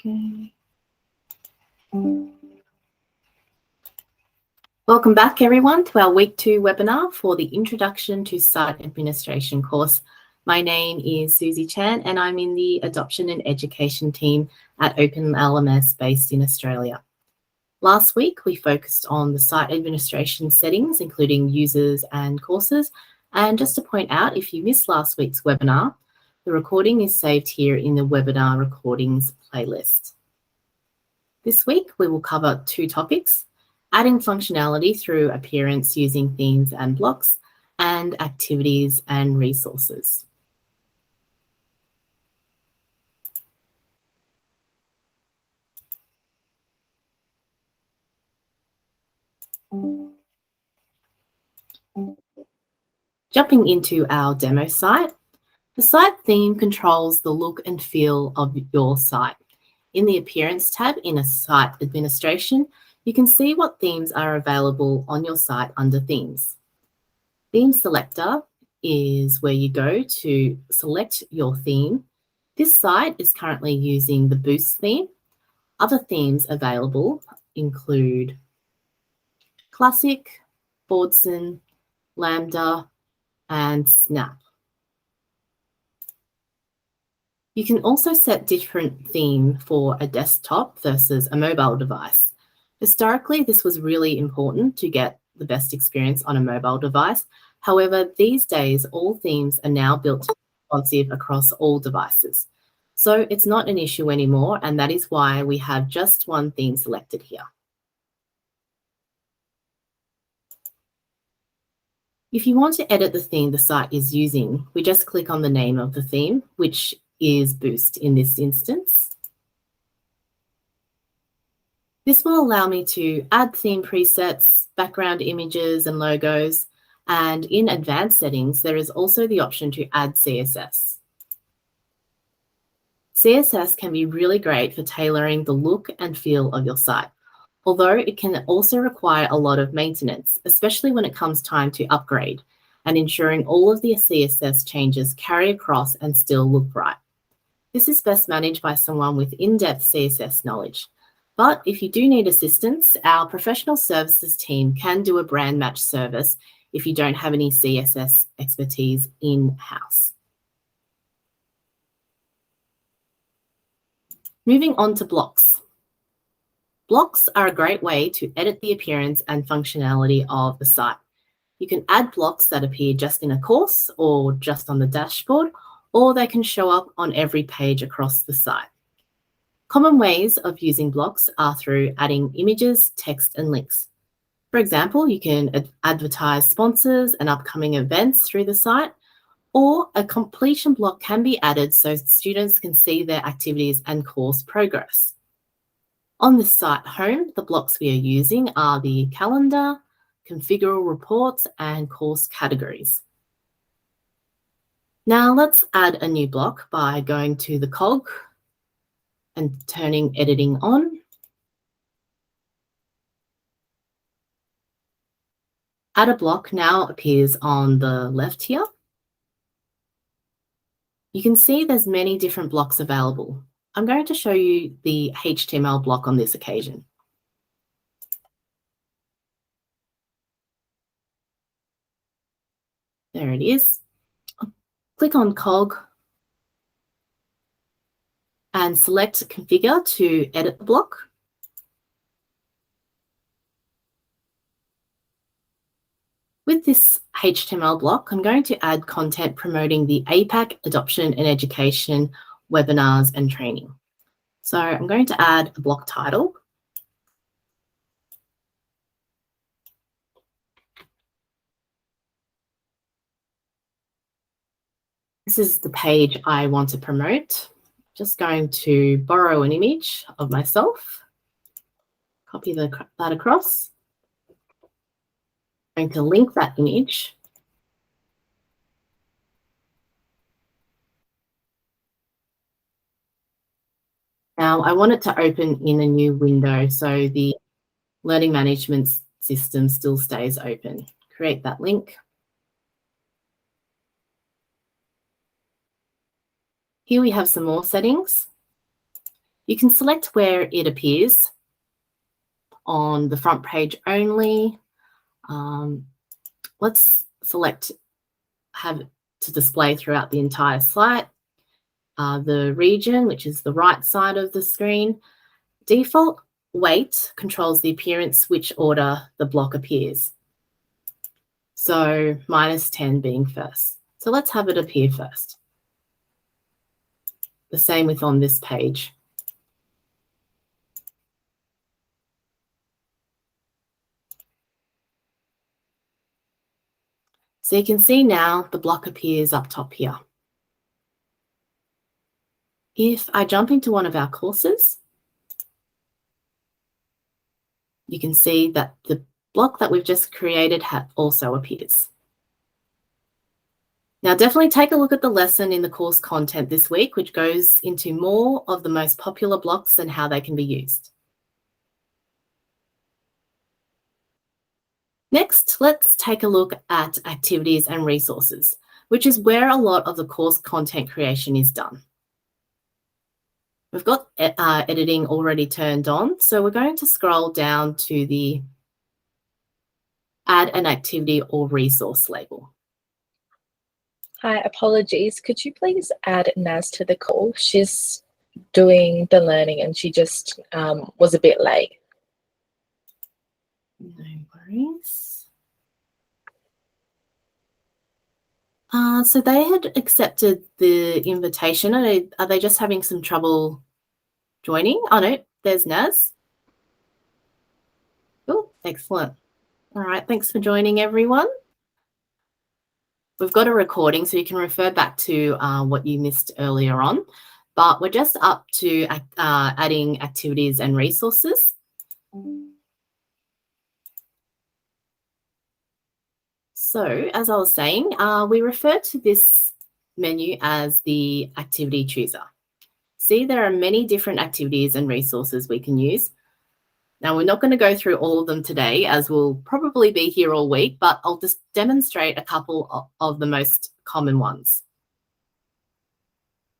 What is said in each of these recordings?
Okay. Welcome back, everyone, to our Week 2 webinar for the Introduction to Site Administration course. My name is Susie Chan, and I'm in the Adoption and Education team at Open LMS based in Australia. Last week, we focused on the site administration settings, including users and courses. And just to point out, if you missed last week's webinar, the recording is saved here in the webinar recordings playlist. This week, we will cover 2 topics: adding functionality through appearance using themes and blocks, and activities and resources. Jumping into our demo site, the site theme controls the look and feel of your site. In the Appearance tab in a Site Administration, you can see what themes are available on your site under Themes. Theme Selector is where you go to select your theme. This site is currently using the Boost theme. Other themes available include Classic, Fordson, Lambda, and Snap. You can also set different theme for a desktop versus a mobile device. Historically, this was really important to get the best experience on a mobile device. However, these days, all themes are now built responsive across all devices. So it's not an issue anymore, and that is why we have just one theme selected here. If you want to edit the theme the site is using, we just click on the name of the theme, which is Boost in this instance. This will allow me to add theme presets, background images and logos, and in advanced settings, there is also the option to add CSS. CSS can be really great for tailoring the look and feel of your site, although it can also require a lot of maintenance, especially when it comes time to upgrade and ensuring all of the CSS changes carry across and still look right. This is best managed by someone with in-depth CSS knowledge. But if you do need assistance, our professional services team can do a brand match service if you don't have any CSS expertise in-house. Moving on to blocks. Blocks are a great way to edit the appearance and functionality of the site. You can add blocks that appear just in a course or just on the dashboard, or they can show up on every page across the site. Common ways of using blocks are through adding images, text, and links. For example, you can advertise sponsors and upcoming events through the site, or a completion block can be added so students can see their activities and course progress. On the site home, the blocks we are using are the calendar, configural reports, and course categories. Now let's add a new block by going to the cog and turning editing on. Add a block now appears on the left here. You can see there's many different blocks available. I'm going to show you the HTML block on this occasion. There it is. Click on cog and select Configure to edit the block. With this HTML block, I'm going to add content promoting the APAC Adoption and Education webinars and training. So I'm going to add a block title. This is the page I want to promote. Just going to borrow an image of myself, copy that across. I'm going to link that image. Now I want it to open in a new window so the learning management system still stays open. Create that link. Here we have some more settings. You can select where it appears on the front page only. Let's select have to display throughout the entire site. The region, which is the right side of the screen. Default weight controls the appearance, which order the block appears. So -10 being first. So let's have it appear first. The same with on this page. So you can see now the block appears up top here. If I jump into one of our courses, you can see that the block that we've just created also appears. Now, definitely take a look at the lesson in the course content this week, which goes into more of the most popular blocks and how they can be used. Next, let's take a look at activities and resources, which is where a lot of the course content creation is done. We've got editing already turned on, so we're going to scroll down to the Add an Activity or Resource label. Hi, apologies. Could you please add Naz to the call? She's doing the learning and she just was a bit late. No worries. So they had accepted the invitation. Are they just having some trouble joining? Oh no, there's Naz. Oh, excellent. All right, thanks for joining, everyone. We've got a recording, so you can refer back to what you missed earlier on, but we're just up to adding activities and resources. So as I was saying, we refer to this menu as the activity chooser. See, there are many different activities and resources we can use. Now, we're not going to go through all of them today, as we'll probably be here all week, but I'll just demonstrate a couple of the most common ones.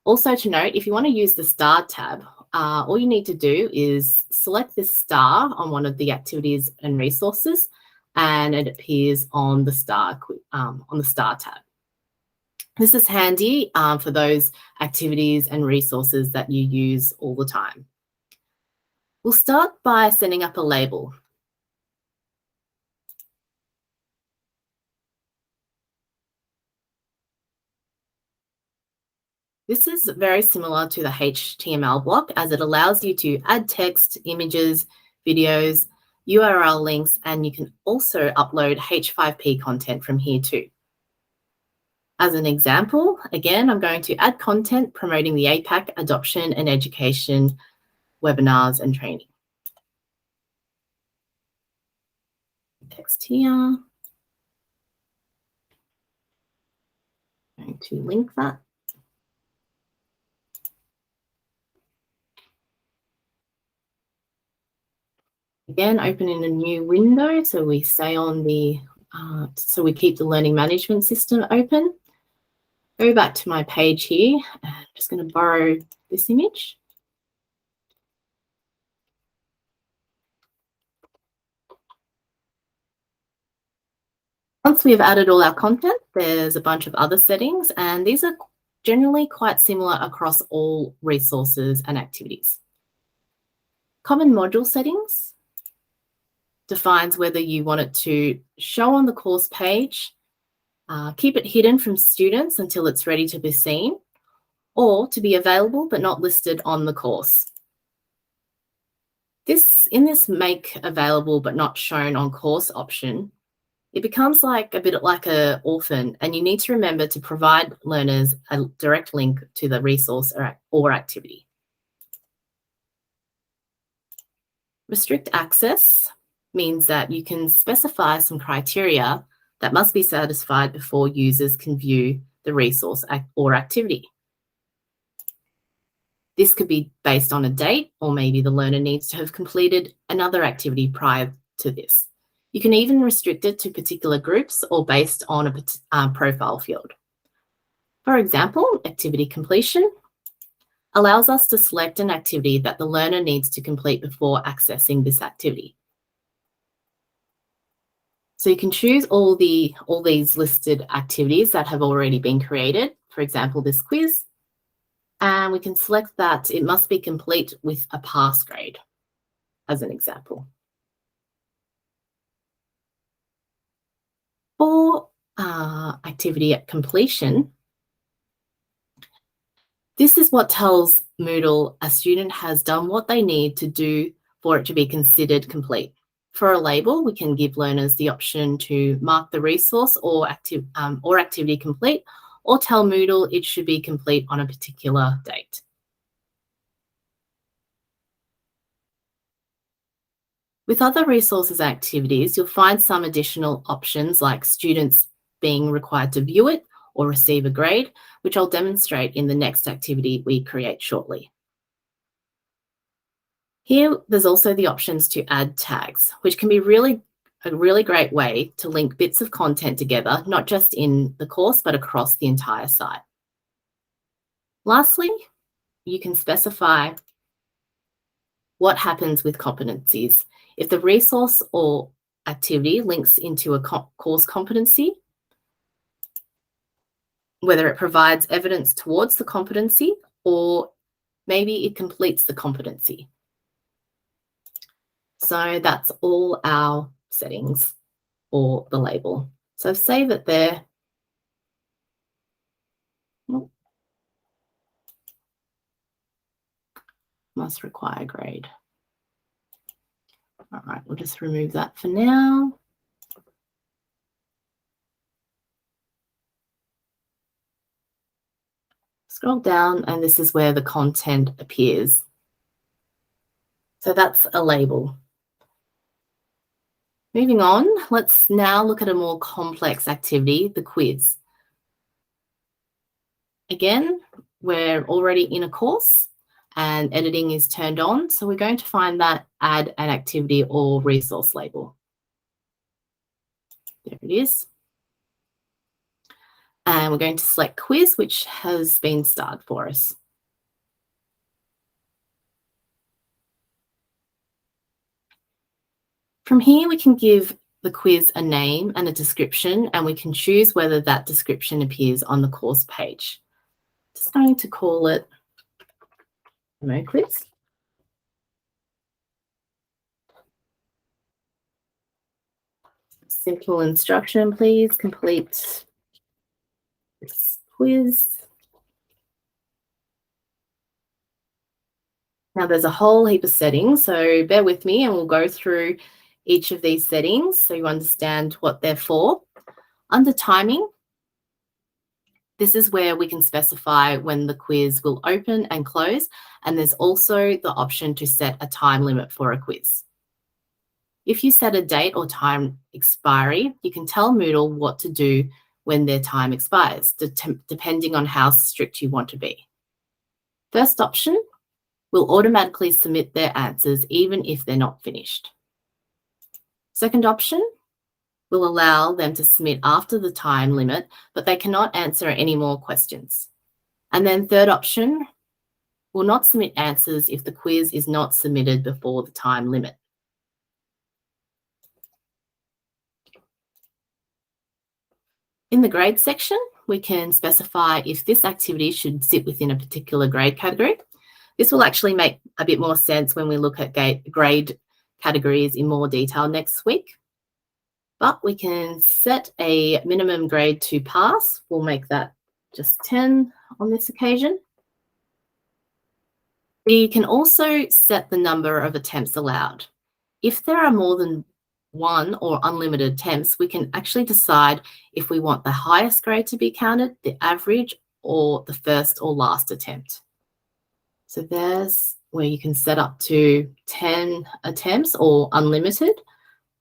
Also to note, if you want to use the star tab, all you need to do is select this star on one of the activities and resources, and it appears on the star tab. This is handy for those activities and resources that you use all the time. We'll start by setting up a label. This is very similar to the HTML block, as it allows you to add text, images, videos, URL links, and you can also upload H5P content from here too. As an example, again, I'm going to add content promoting the APAC adoption and education webinars and training. Text here. I'm going to link that. Again, open in a new window, so we stay on the, so we keep the learning management system open. Go back to my page here. I'm just going to borrow this image. Once we've added all our content, there's a bunch of other settings, and these are generally quite similar across all resources and activities. Common module settings defines whether you want it to show on the course page, keep it hidden from students until it's ready to be seen, or to be available but not listed on the course. In this make available but not shown on course option, it becomes a bit like an orphan, and you need to remember to provide learners a direct link to the resource or activity. Restrict access means that you can specify some criteria that must be satisfied before users can view the resource or activity. This could be based on a date, or maybe the learner needs to have completed another activity prior to this. You can even restrict it to particular groups or based on a profile field. For example, activity completion. allows us to select an activity that the learner needs to complete before accessing this activity. So you can choose all these listed activities that have already been created, for example, this quiz, and we can select that it must be complete with a pass grade, as an example. For activity at completion, this is what tells Moodle a student has done what they need to do for it to be considered complete. For a label, we can give learners the option to mark the resource or activity complete, or tell Moodle it should be complete on a particular date. With other resources and activities, you'll find some additional options like students being required to view it or receive a grade, which I'll demonstrate in the next activity we create shortly. Here, there's also the options to add tags, which can be a really great way to link bits of content together, not just in the course, but across the entire site. Lastly, you can specify what happens with competencies. If the resource or activity links into a course competency, whether it provides evidence towards the competency or maybe it completes the competency. So that's all our settings for the label. So save it there. Must require grade. All right, we'll just remove that for now. Scroll down and this is where the content appears. So that's a label. Moving on, let's now look at a more complex activity, the quiz. Again, we're already in a course and editing is turned on, so we're going to find that add an activity or resource label. There it is. And we're going to select quiz, which has been starred for us. From here, we can give the quiz a name and a description, and we can choose whether that description appears on the course page. Just going to call it Demo Quiz. Simple instruction, please complete this quiz. Now there's a whole heap of settings, so bear with me and we'll go through each of these settings so you understand what they're for. Under timing, this is where we can specify when the quiz will open and close, and there's also the option to set a time limit for a quiz. If you set a date or time expiry, you can tell Moodle what to do when their time expires, depending on how strict you want to be. First option will automatically submit their answers even if they're not finished. Second option will allow them to submit after the time limit, but they cannot answer any more questions. And then third option will not submit answers if the quiz is not submitted before the time limit. In the grade section, we can specify if this activity should sit within a particular grade category. This will actually make a bit more sense when we look at grade categories in more detail next week. But we can set a minimum grade to pass. We'll make that just 10 on this occasion. We can also set the number of attempts allowed. If there are more than one or unlimited attempts, we can actually decide if we want the highest grade to be counted, the average, or the first or last attempt. So there's where you can set up to 10 attempts or unlimited.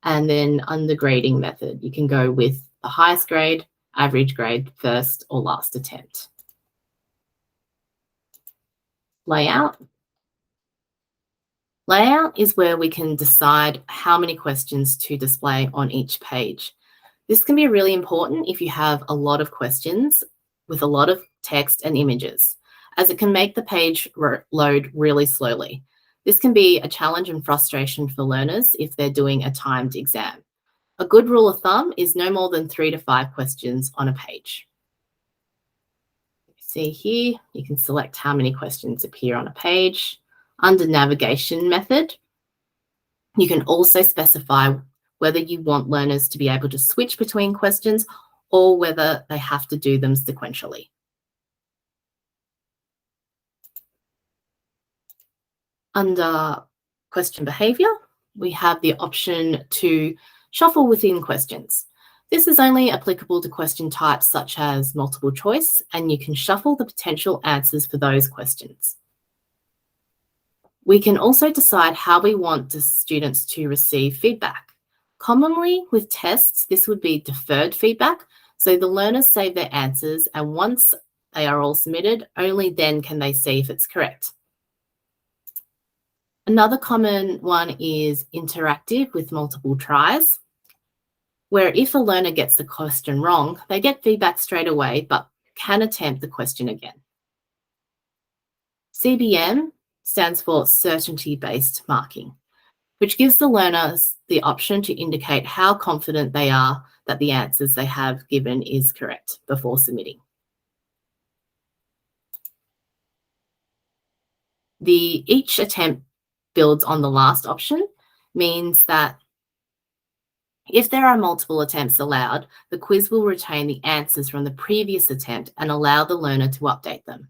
And then under grading method, you can go with the highest grade, average grade, first or last attempt. Layout. Layout is where we can decide how many questions to display on each page. This can be really important if you have a lot of questions with a lot of text and images. as it can make the page load really slowly. This can be a challenge and frustration for learners if they're doing a timed exam. A good rule of thumb is no more than 3 to 5 questions on a page. See here, you can select how many questions appear on a page. Under navigation method, you can also specify whether you want learners to be able to switch between questions or whether they have to do them sequentially. Under question behavior, we have the option to shuffle within questions. This is only applicable to question types such as multiple choice, and you can shuffle the potential answers for those questions. We can also decide how we want the students to receive feedback. Commonly with tests, this would be deferred feedback. So the learners save their answers, and once they are all submitted, only then can they see if it's correct. Another common one is interactive with multiple tries, where if a learner gets the question wrong, they get feedback straight away, but can attempt the question again. CBM stands for certainty-based marking, which gives the learners the option to indicate how confident they are that the answers they have given is correct before submitting. Each attempt builds on the last option means that if there are multiple attempts allowed, the quiz will retain the answers from the previous attempt and allow the learner to update them.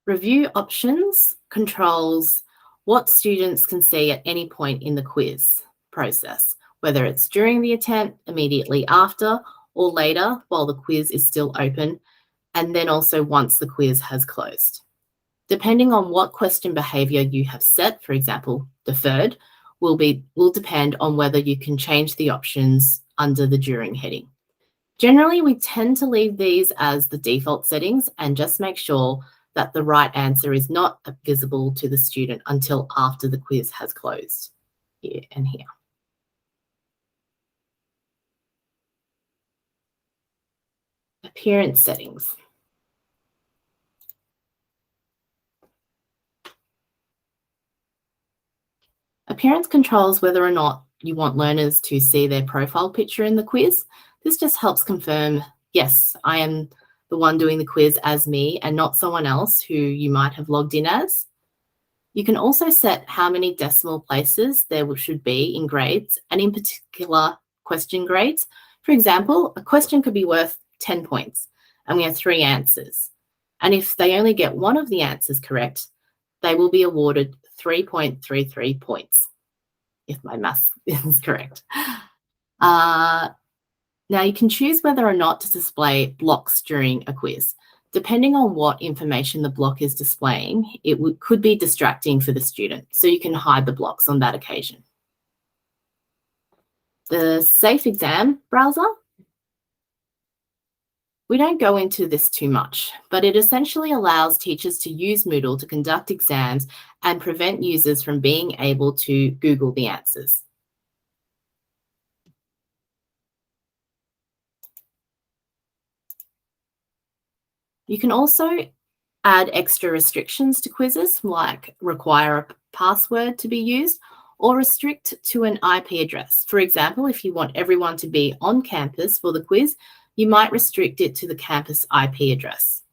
Review options controls what students can see at any point in the quiz process, whether it's during the attempt, immediately after, or later while the quiz is still open, and then also once the quiz has closed. Depending on what question behavior you have set, for example, deferred, will depend on whether you can change the options under the during heading. Generally, we tend to leave these as the default settings and just make sure that the right answer is not visible to the student until after the quiz has closed, here and here. Appearance settings. Appearance controls whether or not you want learners to see their profile picture in the quiz. This just helps confirm, yes, I am the one doing the quiz as me and not someone else who you might have logged in as. You can also set how many decimal places there should be in grades, and in particular question grades. For example, a question could be worth 10 points and we have 3 answers. And if they only get one of the answers correct, they will be awarded 3.33 points, if my math is correct. Now you can choose whether or not to display blocks during a quiz. Depending on what information the block is displaying, it could be distracting for the student, so you can hide the blocks on that occasion. The Safe Exam browser. We don't go into this too much, but it essentially allows teachers to use Moodle to conduct exams and prevent users from being able to Google the answers. You can also add extra restrictions to quizzes, like require a password to be used or restrict to an IP address. For example, if you want everyone to be on campus for the quiz, you might restrict it to the campus IP address.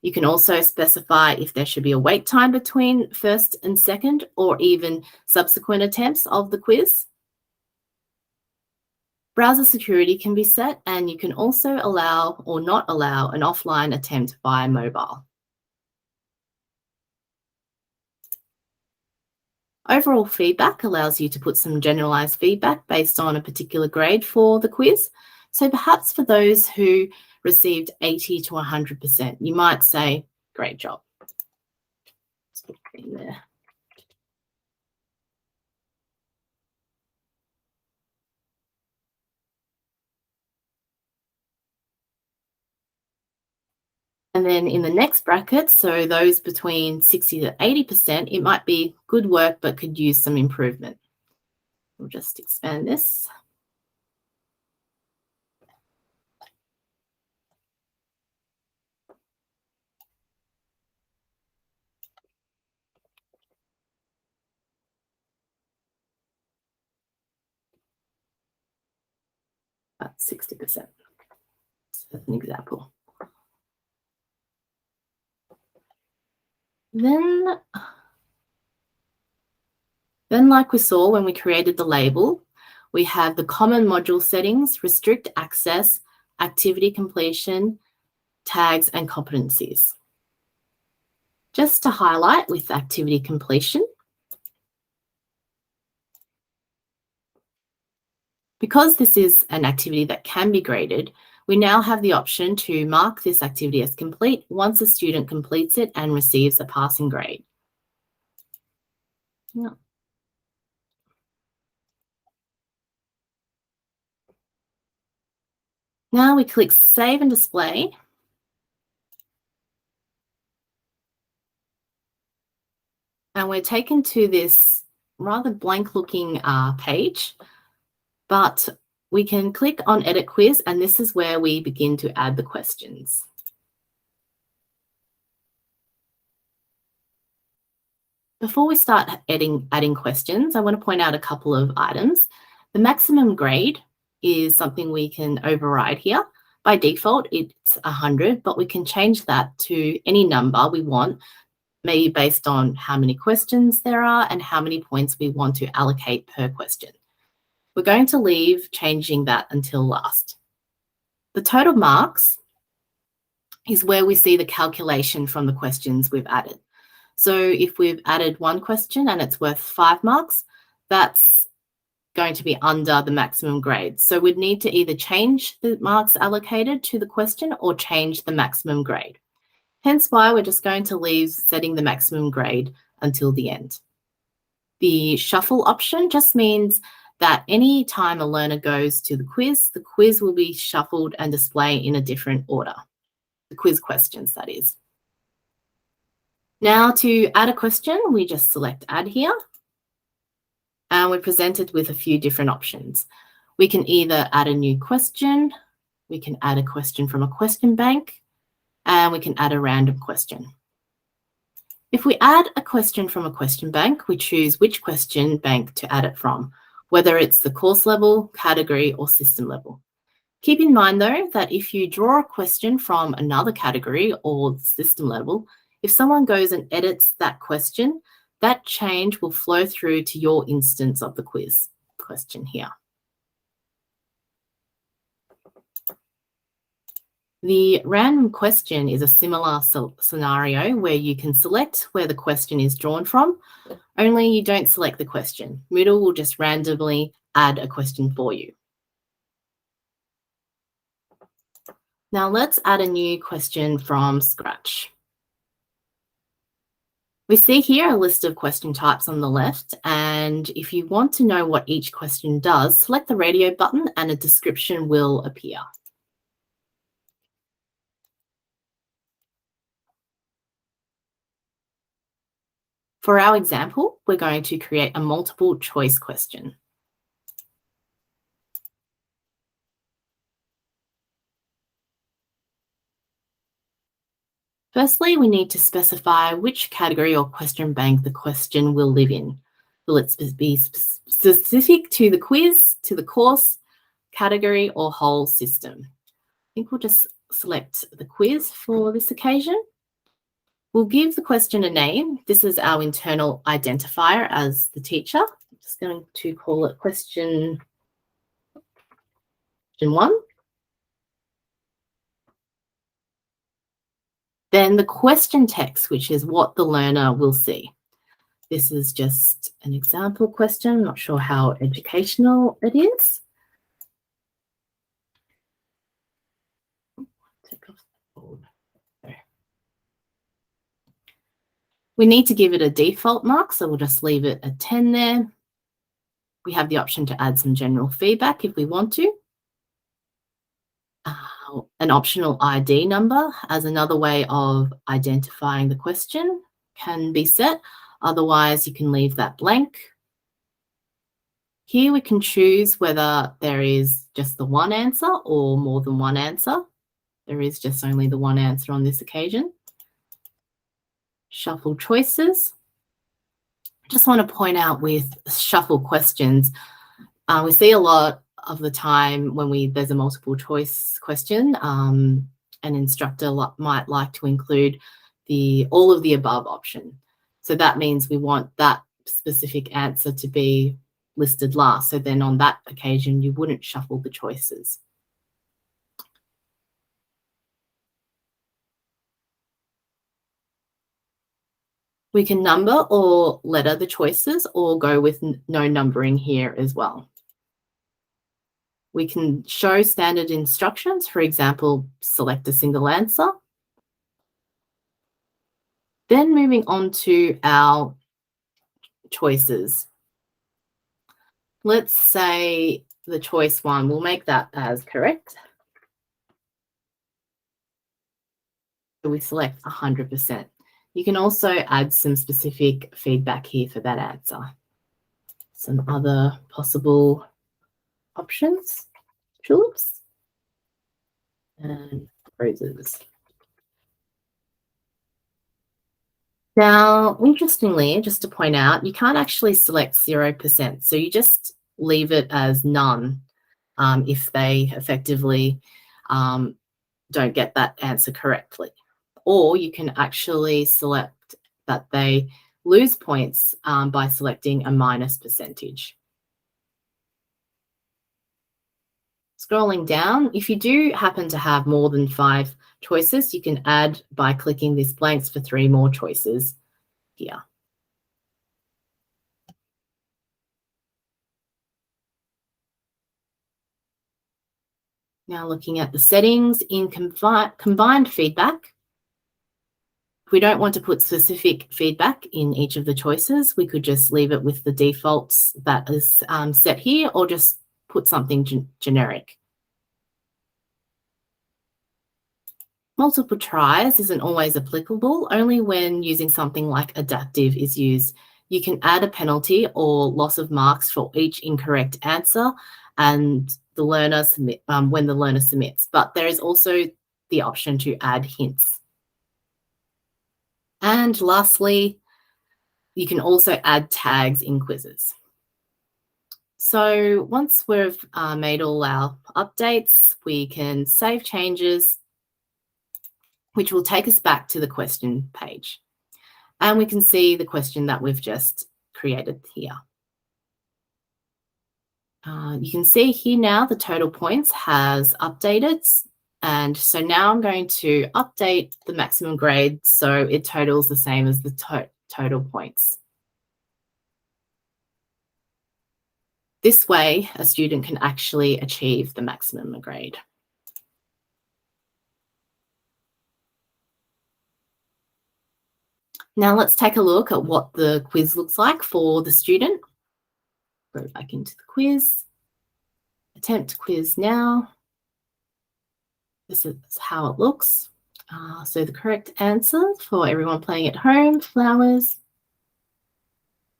You can also specify if there should be a wait time between first and second or even subsequent attempts of the quiz. Browser security can be set, and you can also allow or not allow an offline attempt via mobile. Overall feedback allows you to put some generalized feedback based on a particular grade for the quiz. So perhaps for those who received 80 to 100%, you might say, great job. Let's put it in there. And then in the next bracket, so those between 60 to 80%, it might be good work, but could use some improvement. We'll just expand this. 60%. That's an example. Then like we saw when we created the label, we have the common module settings, restrict access, activity completion, tags, and competencies. Just to highlight with activity completion, because this is an activity that can be graded, we now have the option to mark this activity as complete once a student completes it and receives a passing grade. Yeah. Now we click Save and Display. And we're taken to this rather blank looking page, but we can click on Edit Quiz, and this is where we begin to add the questions. Before we start adding questions, I want to point out a couple of items. The maximum grade is something we can override here. By default, it's 100, but we can change that to any number we want, maybe based on how many questions there are and how many points we want to allocate per question. We're going to leave changing that until last. The total marks is where we see the calculation from the questions we've added. So if we've added one question and it's worth 5 marks, that's going to be under the maximum grade. So we'd need to either change the marks allocated to the question or change the maximum grade. Hence why we're just going to leave setting the maximum grade until the end. The shuffle option just means that any time a learner goes to the quiz will be shuffled and display in a different order. The quiz questions, that is. Now to add a question, we just select Add here. And we're presented with a few different options. We can either add a new question, we can add a question from a question bank, and we can add a random question. If we add a question from a question bank, we choose which question bank to add it from, whether it's the course level, category, or system level. Keep in mind, though, that if you draw a question from another category or system level, if someone goes and edits that question, that change will flow through to your instance of the quiz question here. The random question is a similar scenario where you can select where the question is drawn from, only you don't select the question. Moodle will just randomly add a question for you. Now let's add a new question from scratch. We see here a list of question types on the left, and if you want to know what each question does, select the radio button and a description will appear. For our example, we're going to create a multiple choice question. Firstly, we need to specify which category or question bank the question will live in. Will it be specific to the quiz, to the course, category, or whole system? I think we'll just select the quiz for this occasion. We'll give the question a name. This is our internal identifier as the teacher. I'm just going to call it question 1. Then the question text, which is what the learner will see. This is just an example question. I'm not sure how educational it is. Take off the board. We need to give it a default mark, so we'll just leave it at 10 there. We have the option to add some general feedback if we want to. An optional ID number as another way of identifying the question can be set. Otherwise, you can leave that blank. Here we can choose whether there is just the one answer or more than one answer. There is just only the one answer on this occasion. Shuffle choices. Just want to point out with shuffle questions, we see a lot of the time when there's a multiple choice question, an instructor might like to include all of the above option. So that means we want that specific answer to be listed last. So then on that occasion, you wouldn't shuffle the choices. We can number or letter the choices or go with no numbering here as well. We can show standard instructions, for example, select a single answer. Then moving on to our choices. Let's say the choice 1, we'll make that as correct. So we select 100%. You can also add some specific feedback here for that answer. Some other possible options: tulips and roses. Now, interestingly, just to point out, you can't actually select 0%. So you just leave it as none if they effectively don't get that answer correctly. Or you can actually select that they lose points by selecting a minus percentage. Scrolling down, if you do happen to have more than 5 choices, you can add by clicking this blanks for 3 more choices here. Now looking at the settings in combined feedback, if we don't want to put specific feedback in each of the choices, we could just leave it with the defaults that is set here, or just put something generic. Multiple tries isn't always applicable, only when using something like adaptive is used. You can add a penalty or loss of marks for each incorrect answer and the learner when the learner submits, but there is also the option to add hints. And lastly, you can also add tags in quizzes. So once we've made all our updates, we can save changes, which will take us back to the question page. And we can see the question that we've just created here. You can see here now the total points has updated. And so now I'm going to update the maximum grade so it totals the same as the total points. This way, a student can actually achieve the maximum grade. Now let's take a look at what the quiz looks like for the student. Go back into the quiz. Attempt quiz now. This is how it looks. So the correct answer for everyone playing at home, flowers.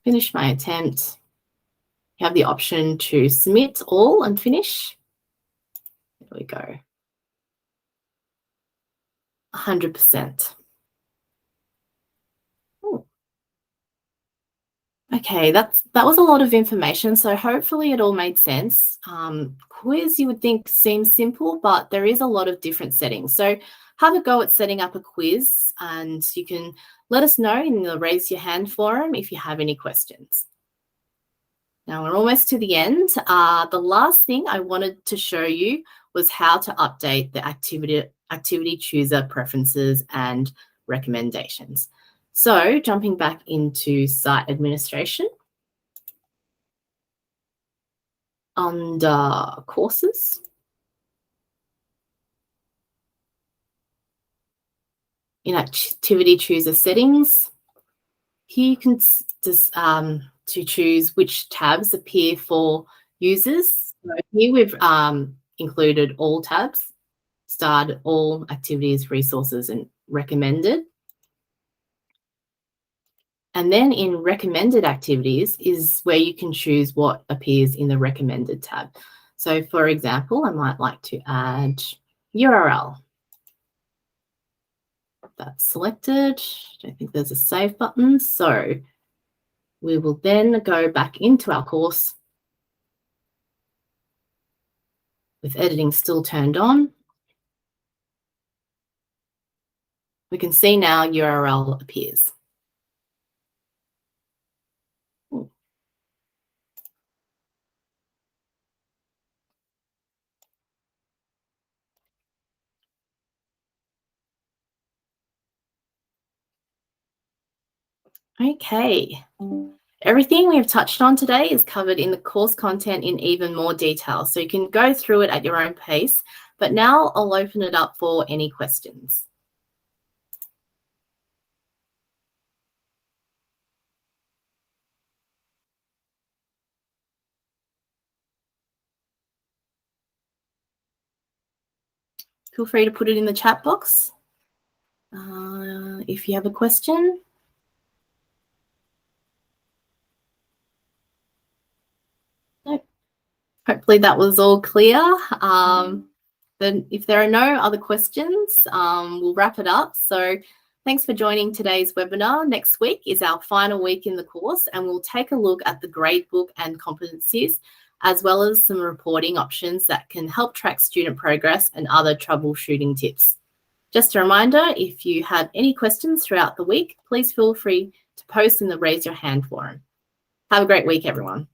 Finish my attempt. You have the option to submit all and finish. There we go. 100%. Okay, that was a lot of information, so hopefully it all made sense. Quiz, you would think, seems simple, but there is a lot of different settings. So have a go at setting up a quiz, and you can let us know in the raise your hand forum if you have any questions. Now we're almost to the end. The last thing I wanted to show you was how to update the activity chooser preferences and recommendations. So jumping back into site administration, under courses, in activity chooser settings, here you can just to choose which tabs appear for users. So here we've included all tabs: starred, all, activities, resources, and recommended. And then in recommended activities is where you can choose what appears in the recommended tab. So for example, I might like to add URL. That's selected. I don't think there's a save button. So we will then go back into our course With editing still turned on, we can see now URL appears. Okay. Everything we have touched on today is covered in the course content in even more detail, so you can go through it at your own pace. But now I'll open it up for any questions. Feel free to put it in the chat box if you have a question. Nope. Hopefully that was all clear. Then if there are no other questions, we'll wrap it up. So thanks for joining today's webinar. Next week is our final week in the course, and we'll take a look at the gradebook and competencies, as well as some reporting options that can help track student progress and other troubleshooting tips. Just a reminder, if you have any questions throughout the week, please feel free to post in the Raise Your Hand forum. Have a great week, everyone.